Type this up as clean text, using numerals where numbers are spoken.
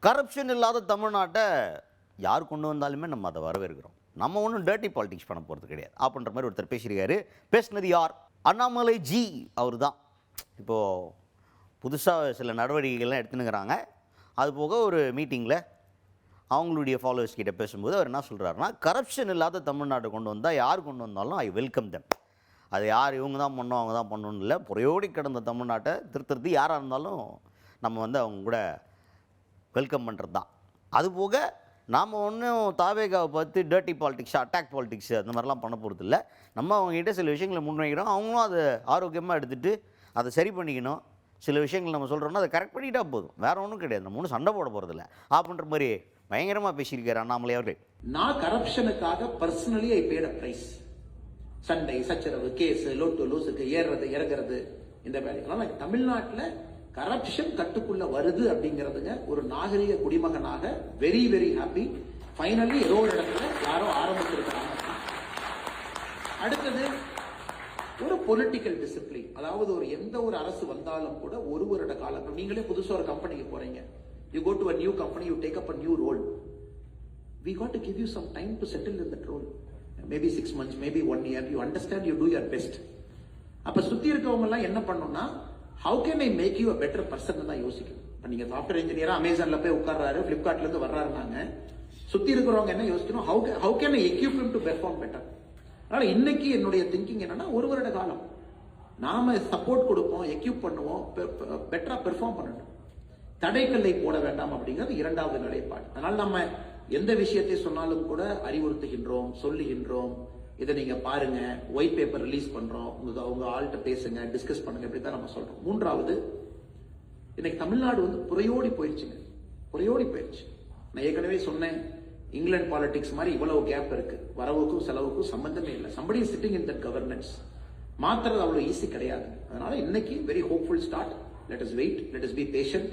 Corruption இல்லாத தமிழ்நாட்டை யார் கொண்டு வந்தாலுமே நம்ம அதை வரவேற்கிறோம். நம்ம ஒன்றும் டர்ட்டி பாலிடிக்ஸ் பண்ண போகிறது கிடையாது அப்படின்ற மாதிரி ஒருத்தர் பேசியிருக்காரு. பேசினது யார்? அண்ணாமலை ஜி அவர் தான். இப்போது புதுசாக சில நடவடிக்கைகள்லாம் எடுத்துனுங்கிறாங்க. அது போக ஒரு மீட்டிங்கில் அவங்களுடைய ஃபாலோவர்ஸ் கிட்ட பேசும்போது அவர் என்ன சொல்கிறாருன்னா, கரப்ஷன் இல்லாத தமிழ்நாட்டை கொண்டு வந்தால் யார் கொண்டு வந்தாலும் ஐ வெல்கம் தெம். அது யார் இவங்க தான் பண்ணோம் அவங்க தான் பண்ணணும் இல்லை, புறையோடி கிடந்த தமிழ்நாட்டை திருத்துறது யாராக இருந்தாலும் நம்ம அவங்க கூட வெல்கம் பண்ணுறது தான். அதுபோக நாம் ஒன்றும் தாவேகாவை பார்த்து டர்ட்டி பாலிடிக்ஸ் அட்டாக் பாலிடிக்ஸ் அந்த மாதிரிலாம் பண்ண போகிறது இல்லை. நம்ம அவங்ககிட்ட சில விஷயங்களை முன்வைக்கிறோம், அவங்களும் அதை ஆரோக்கியமாக எடுத்துகிட்டு அதை சரி பண்ணிக்கணும். சில விஷயங்கள் நம்ம சொல்கிறோம்னா அதை கரெக்ட் பண்ணிட்டா போதும், வேறு ஒன்றும் கிடையாது. நம்ம ஒன்றும் சண்டை போட போகிறதில்ல அப்படின்ற மாதிரி பயங்கரமாக பேசியிருக்காரு அண்ணாமலை அவர்கள். நான் கரப்ஷனுக்காக personally I paid a price. சண்டை சச்சரவு கேஸ் லோட்டு லூசுக்கு ஏறுறது இறங்குறது இந்த வேலைக்கெல்லாம் தமிழ்நாட்டில் கரப்ஷன் கட்டுக்குள்ள வருது அப்படிங்கிறதுங்க ஒரு நாகரிக குடிமகனாக வெரி வெரி ஹாப்பி. ஃபைனலி ஏதோ ஒரு இடத்துல யாரோ ஆரம்பிச்சிருக்கிறாங்க. அடுத்தது ஒரு பொலிட்டிக்கல் டிசிப்ளின், அதாவது எந்த ஒரு அரசு வந்தாலும் கூட ஒரு வருட காலம். நீங்களே புதுசாக ஒரு கம்பெனிக்கு போறீங்க, you go to a new company, you take up a new role. We got to give you some time to settle in that role. Maybe 6 months, maybe 1 year. You understand, you do your best. அப்ப சுத்தி இருக்கவங்க எல்லாம் என்ன பண்ணணும்னா, how can I make you a better person தான் யோசிக்கணும். இப்ப நீங்க சாஃப்ட்வேர் இன்ஜினியரா அமேசான்ல போய் உட்கார்றாரு, பிளிப்கார்ட்ல இருந்து வர்றாருனாங்க, சுத்தி இருக்கிறவங்க என்ன யோசிக்கணும், how can I equip him to perform better. அதனால இன்னைக்கு என்னுடைய திங்கிங் என்னன்னா, ஒரு வருட காலம் நாம சப்போர்ட் கொடுப்போம், எக்யூப் பண்ணுவோம், பெட்டரா பெர்ஃபார்ம் பண்ணணும், தடைக்கல்லை போட வேண்டாம் அப்படிங்கிறது இரண்டாவது நிலைப்பாடு. அதனால நம்ம எந்த விஷயத்தை சொன்னாலும் கூட அறிவுறுத்துகின்றோம், சொல்லுகின்றோம், இதை நீங்க பாருங்க, ஒயிட் பேப்பர் ரிலீஸ் பண்றோம், உங்க ஆள்கிட்ட பேசுங்க, டிஸ்கஸ் பண்ணுங்க, இப்படித்தான் நம்ம சொல்றோம். மூன்றாவது, இன்னைக்கு தமிழ்நாடு புறையோடி போயிடுச்சுங்க, புறையோடி போயிடுச்சு. நான் ஏற்கனவே சொன்னேன், இங்கிலாந்து பாலிடிக்ஸ் மாதிரி இவ்வளவு கேப் இருக்கு, வரவுக்கும் செலவுக்கும் சம்பந்தமே இல்லை. somebody is sitting in that governance. மாத்துறது அவ்வளவு ஈஸி கிடையாது. அதனால இன்னைக்கு very hopeful start. let us wait, let us be patient.